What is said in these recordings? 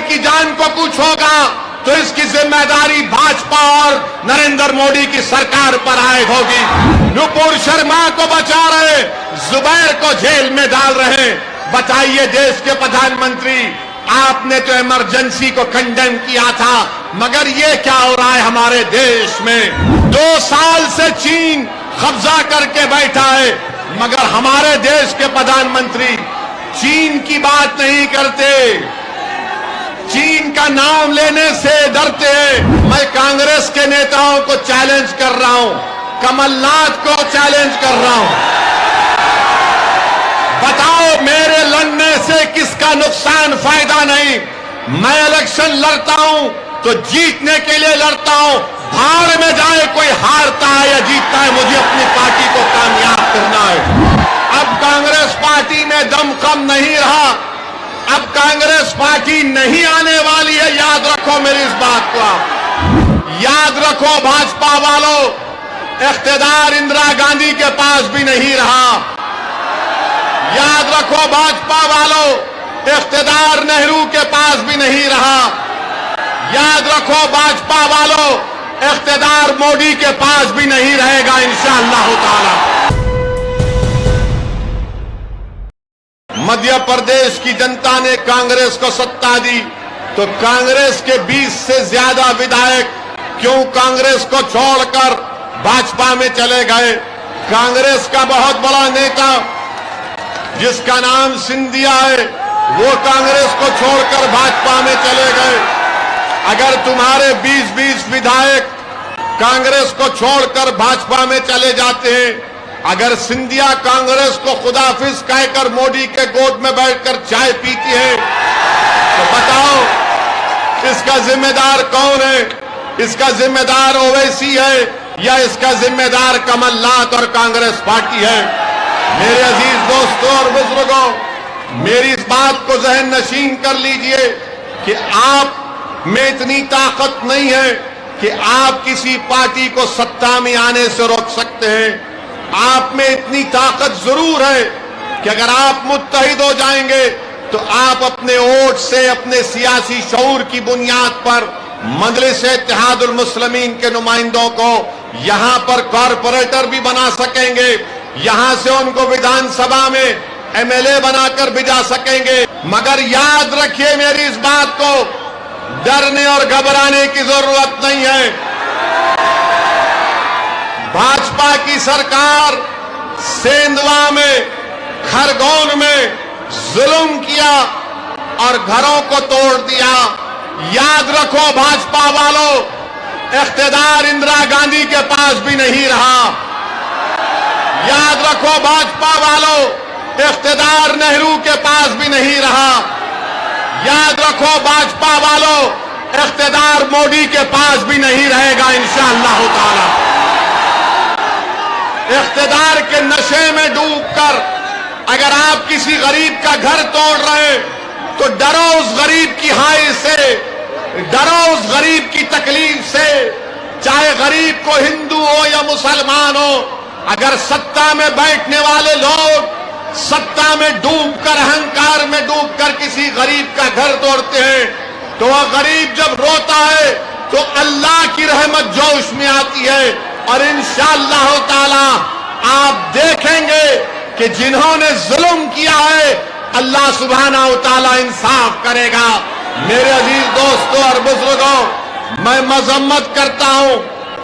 की जान को कुछ होगा तो इसकी जिम्मेदारी भाजपा और नरेंद्र मोदी की सरकार पर आए होगी। नुपुर शर्मा को बचा रहे, जुबैर को जेल में डाल रहे। बताइए देश के प्रधानमंत्री, आपने तो इमरजेंसी को कंडेम किया था, मगर ये क्या हो रहा है हमारे देश में? 2 साल से चीन कब्जा करके बैठा है, मगर हमारे देश के प्रधानमंत्री चीन की बात नहीं करते, चीन का नाम लेने से डरते हैं। मैं कांग्रेस के नेताओं को चैलेंज कर रहा हूं, कमलनाथ को चैलेंज कर रहा हूं, बताओ मेरे लड़ने से किसका नुकसान, फायदा नहीं। मैं इलेक्शन लड़ता हूं तो जीतने के लिए लड़ता हूं। हार में जाए कोई हारता है या जीतता है, मुझे अपनी पार्टी को कामयाब करना है। अब कांग्रेस पार्टी में दम कम नहीं रहा, अब कांग्रेस पार्टी नहीं आने वाली है। याद रखो मेरी इस बात को, आप याद रखो भाजपा वालों, इख्तियार इंदिरा गांधी के पास भी नहीं रहा। याद रखो भाजपा वालों, इख्तियार नेहरू के पास भी नहीं रहा। याद रखो भाजपा वालों, इख्तियार मोदी के पास भी नहीं रहेगा इंशाअल्लाह ताला। मध्य प्रदेश की जनता ने कांग्रेस को सत्ता दी तो कांग्रेस के 20 से ज्यादा विधायक क्यों कांग्रेस को छोड़कर भाजपा में चले गए? कांग्रेस का बहुत बड़ा नेता जिसका नाम सिंधिया है, वो कांग्रेस को छोड़कर भाजपा में चले गए। अगर तुम्हारे 20-20 विधायक कांग्रेस को छोड़कर भाजपा में चले जाते हैं, अगर सिंधिया कांग्रेस को खुदाफिज कहकर मोदी के गोद में बैठकर चाय पीती है, तो बताओ इसका जिम्मेदार कौन है? इसका जिम्मेदार ओवैसी है या इसका जिम्मेदार कमलनाथ और कांग्रेस पार्टी है? मेरे अजीज दोस्तों और बुजुर्गों, मेरी इस बात को जहन नशीन कर लीजिए कि आप में इतनी ताकत नहीं है कि आप किसी पार्टी को सत्ता में आने से रोक सकते हैं। आप में इतनी ताकत जरूर है कि अगर आप मुत्तहिद हो जाएंगे तो आप अपने वोट से, अपने सियासी शऊर की बुनियाद पर मजलिस इत्तेहादुल मुस्लिमीन के नुमाइंदों को यहां पर कॉरपोरेटर भी बना सकेंगे, यहां से उनको विधानसभा में एमएलए बनाकर भिजा सकेंगे। मगर याद रखिए मेरी इस बात को, डरने और घबराने की जरूरत नहीं है। भाजपा की सरकार सेंधवा में, खरगोन में जुल्म किया और घरों को तोड़ दिया। याद रखो भाजपा वालों, इख्तियार इंदिरा गांधी के पास भी नहीं रहा। याद रखो भाजपा वालों, इख्तियार नेहरू के पास भी नहीं रहा। याद रखो भाजपा वालों, इख्तियार मोदी के पास भी नहीं रहेगा इंशाअल्लाह ताला। इख्तियार के नशे में डूबकर अगर आप किसी गरीब का घर तोड़ रहे तो डरो उस गरीब की हाय से, डरो उस गरीब की तकलीफ से, चाहे गरीब को हिंदू हो या मुसलमान हो। अगर सत्ता में बैठने वाले लोग सत्ता में डूबकर, अहंकार में डूबकर किसी गरीब का घर तोड़ते हैं तो वह गरीब जब रोता है तो अल्लाह की रहमत जोश में आती है और इंशाअल्लाह ताला आप देखेंगे कि जिन्होंने जुल्म किया है अल्लाह सुब्हानहू व तआला इंसाफ करेगा। मेरे अजीज दोस्तों और बुजुर्गों, मैं मजम्मत करता हूं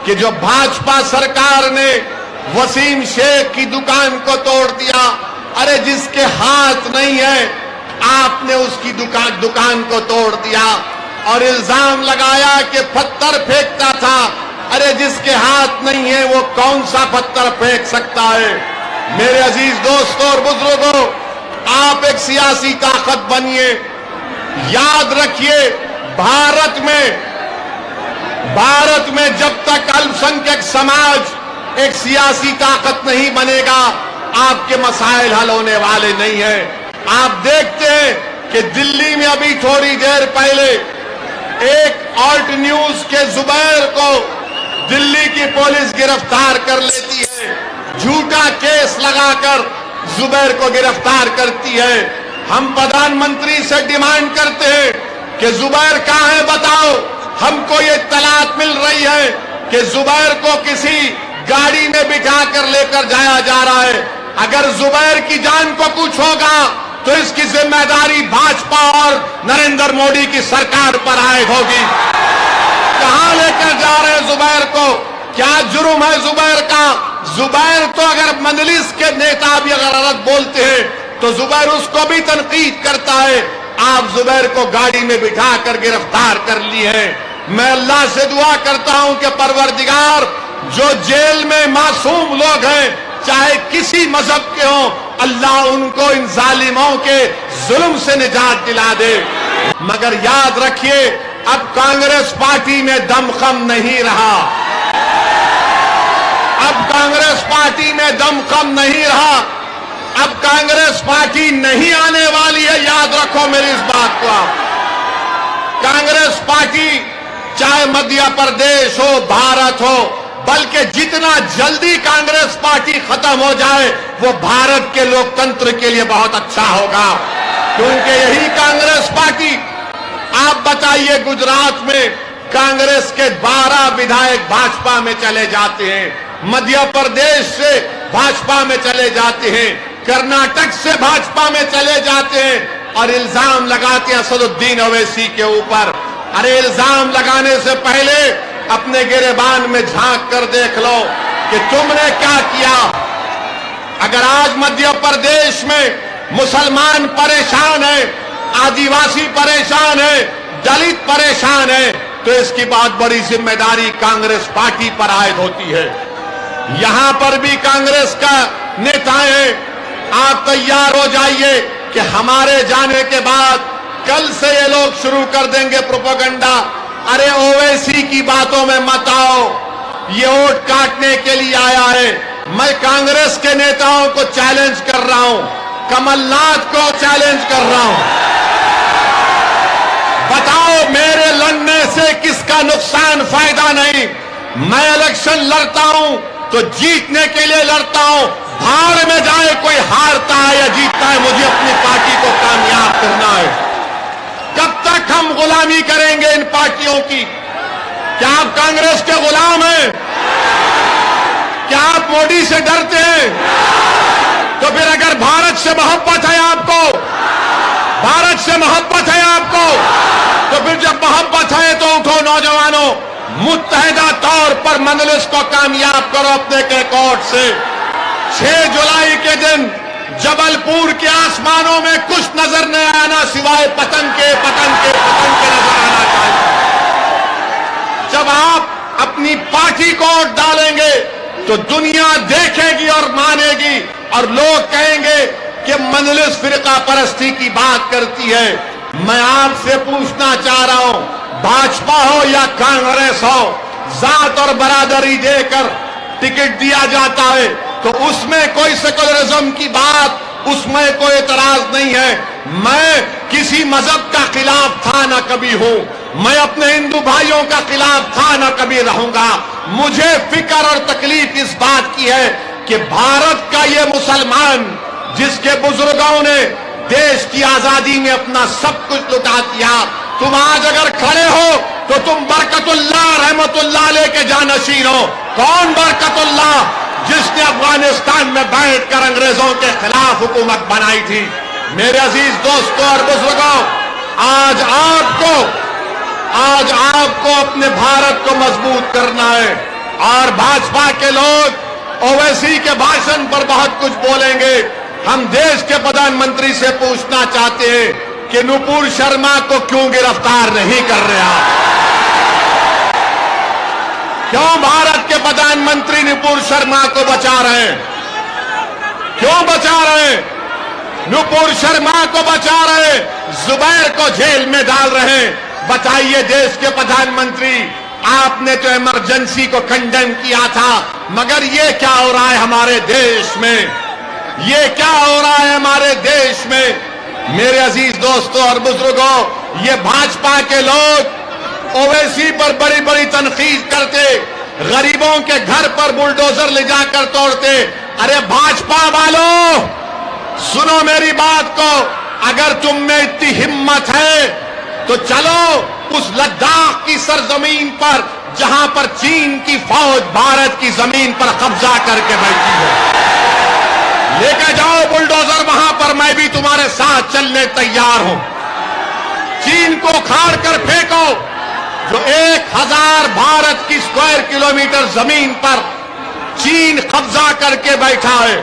कि जो भाजपा सरकार ने वसीम शेख की दुकान को तोड़ दिया, अरे जिसके हाथ नहीं है आपने उसकी दुकान को तोड़ दिया और इल्जाम लगाया कि पत्थर फेंकता था। अरे जिसके हाथ नहीं है वो कौन सा पत्थर फेंक सकता है? मेरे अजीज दोस्तों और बुजुर्गों, आप एक सियासी ताकत बनिए। याद रखिए भारत में जब तक अल्पसंख्यक समाज एक सियासी ताकत नहीं बनेगा, आपके मसाइल हल होने वाले नहीं हैं। आप देखते हैं कि दिल्ली में अभी थोड़ी देर पहले एक ऑल्ट न्यूज के जुबैर को दिल्ली की पुलिस गिरफ्तार कर लेती है, झूठा केस लगाकर जुबैर को गिरफ्तार करती है। हम प्रधानमंत्री से डिमांड करते हैं कि जुबैर कहां है बताओ। हमको ये इत्तलात मिल रही है कि जुबैर को किसी गाड़ी में बिठा कर लेकर जाया जा रहा है। अगर जुबैर की जान को कुछ होगा तो इसकी जिम्मेदारी भाजपा और नरेंद्र मोदी की सरकार पर आयद होगी। कहां लेकर जा रहे हैं जुबैर को? क्या जुर्म है जुबैर का? जुबैर तो अगर मजलिस के नेता भी अगर गलत बोलते हैं तो जुबैर उसको भी तनकीद करता है। आप जुबैर को गाड़ी में बिठा कर गिरफ्तार कर लिए हैं। मैं अल्लाह से दुआ करता हूं कि परवरदिगार, जो जेल में मासूम लोग हैं चाहे किसी मजहब के हों, अल्लाह उनको इन जालिमों के जुल्म से निजात दिला दे। मगर याद रखिए, अब कांग्रेस पार्टी में दमखम नहीं रहा। अब कांग्रेस पार्टी में दमखम नहीं रहा। अब कांग्रेस पार्टी नहीं आने वाली है। याद रखो मेरी इस बात को। आप कांग्रेस पार्टी चाहे मध्य प्रदेश हो, भारत हो, बल्कि जितना जल्दी कांग्रेस पार्टी खत्म हो जाए वो भारत के लोकतंत्र के लिए बहुत अच्छा होगा। क्योंकि यही कांग्रेस पार्टी, आप बताइए, गुजरात में कांग्रेस के 12 विधायक भाजपा में चले जाते हैं, मध्य प्रदेश से भाजपा में चले जाते हैं, कर्नाटक से भाजपा में चले जाते हैं और इल्जाम लगाते हैं असदुद्दीन ओवैसी के ऊपर। अरे इल्जाम लगाने से पहले अपने गिरेबान में झांक कर देख लो कि तुमने क्या किया। अगर आज मध्य प्रदेश में मुसलमान परेशान है, आदिवासी परेशान है, दलित परेशान है, तो इसकी बहुत बड़ी जिम्मेदारी कांग्रेस पार्टी पर आयद होती है। यहां पर भी कांग्रेस का नेताएं हैं, आप तैयार हो जाइए कि हमारे जाने के बाद कल से ये लोग शुरू कर देंगे प्रोपेगेंडा। अरे ओवैसी की बातों में मत आओ, ये वोट काटने के लिए आया है। मैं कांग्रेस के नेताओं को चैलेंज कर रहा हूं, कमलनाथ को चैलेंज कर रहा हूं। बताओ मेरे लड़ने से किसका नुकसान, फायदा नहीं। मैं इलेक्शन लड़ता हूं तो जीतने के लिए लड़ता हूं। भाड़ में जाए कोई हारता है या जीतता है, मुझे अपनी पार्टी को कामयाब करना है। कब तक हम गुलामी करेंगे इन पार्टियों की? क्या आप कांग्रेस के गुलाम हैं? क्या आप मोदी से डरते हैं? तो फिर अगर भारत से मोहब्बत है आपको, भारत से मोहब्बत है आपको, तो फिर जब मोहब्बत है तो उठो नौजवानों, मुत्तहिदा तौर पर मजलिस को कामयाब करो अपने कैकोट से। 6 जुलाई के दिन जबलपुर के आसमानों में कुछ नजर नहीं आना सिवाय पतंग के, पतंग के, पतंग के नजर आना चाहिए। जब आप अपनी पार्टी को वोट डालेंगे तो दुनिया देखेगी और मानेगी और लोग कहेंगे कि मजलिस फिरका परस्ती की बात करती है। मैं आपसे पूछना चाह रहा हूं, भाजपा हो या कांग्रेस हो, जात और बरादरी देकर टिकट दिया जाता है तो उसमें कोई सेकुलरिज्म की बात, उसमें कोई एतराज नहीं है। मैं किसी मजहब का खिलाफ था ना कभी हूं, मैं अपने हिंदू भाइयों का खिलाफ था ना कभी रहूंगा। मुझे फिक्र और तकलीफ इस बात की है कि भारत का ये मुसलमान जिसके बुजुर्गों ने देश की आजादी में अपना सब कुछ लुटा दिया, तुम आज अगर खड़े हो तो तुम बरकतुल्लाह रहमतुल्लाह लेके जानशीन हो। कौन बरकतुल्लाह? जिसने अफगानिस्तान में बैठकर अंग्रेजों के खिलाफ हुकूमत बनाई थी। मेरे अजीज दोस्तों और बुजुर्गों, आज आपको अपने भारत को मजबूत करना है। और भाजपा के लोग ओवैसी के भाषण पर बहुत कुछ बोलेंगे। हम देश के प्रधानमंत्री से पूछना चाहते हैं कि नुपुर शर्मा को क्यों गिरफ्तार नहीं कर रहे आप? क्यों भारत के प्रधानमंत्री नुपुर शर्मा को बचा रहे हैं? क्यों बचा रहे हैं? नुपुर शर्मा को बचा रहे, जुबैर को जेल में डाल रहे हैं। बताइए देश के प्रधानमंत्री, आपने तो इमरजेंसी को कंडेम किया था, मगर ये क्या हो रहा है हमारे देश में? ये क्या हो रहा है हमारे देश में? मेरे अजीज दोस्तों और बुजुर्गों, ये भाजपा के लोग ओवैसी पर बड़ी बड़ी तनकीद करते, गरीबों के घर पर बुलडोजर ले जाकर तोड़ते। अरे भाजपा वालों, सुनो मेरी बात को, अगर तुम में इतनी हिम्मत है तो चलो उस लद्दाख की सरजमीन पर जहां पर चीन की फौज भारत की जमीन पर कब्जा करके बैठी है, लेके जाओ बुलडोजर वहां पर, मैं भी तुम्हारे साथ चलने तैयार हूं। चीन को उखाड़ कर फेंको जो 1000 भारत की स्क्वायर किलोमीटर जमीन पर चीन कब्जा करके बैठा है।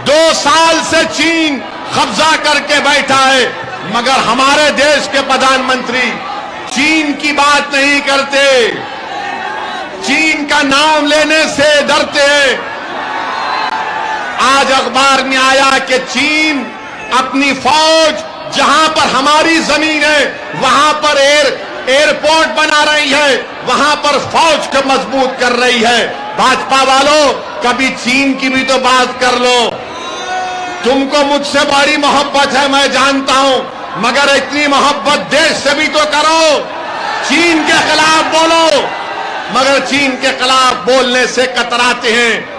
2 साल से चीन कब्जा करके बैठा है, मगर हमारे देश के प्रधानमंत्री चीन की बात नहीं करते, चीन का नाम लेने से डरते हैं। आज अखबार में आया कि चीन अपनी फौज जहां पर हमारी जमीन है वहां पर एयरपोर्ट बना रही है, वहां पर फौज को मजबूत कर रही है। भाजपा वालों, कभी चीन की भी तो बात कर लो। तुमको मुझसे बड़ी मोहब्बत है, मैं जानता हूं, मगर इतनी मोहब्बत देश से भी तो करो। चीन के खिलाफ बोलो, मगर चीन के खिलाफ बोलने से कतराते हैं।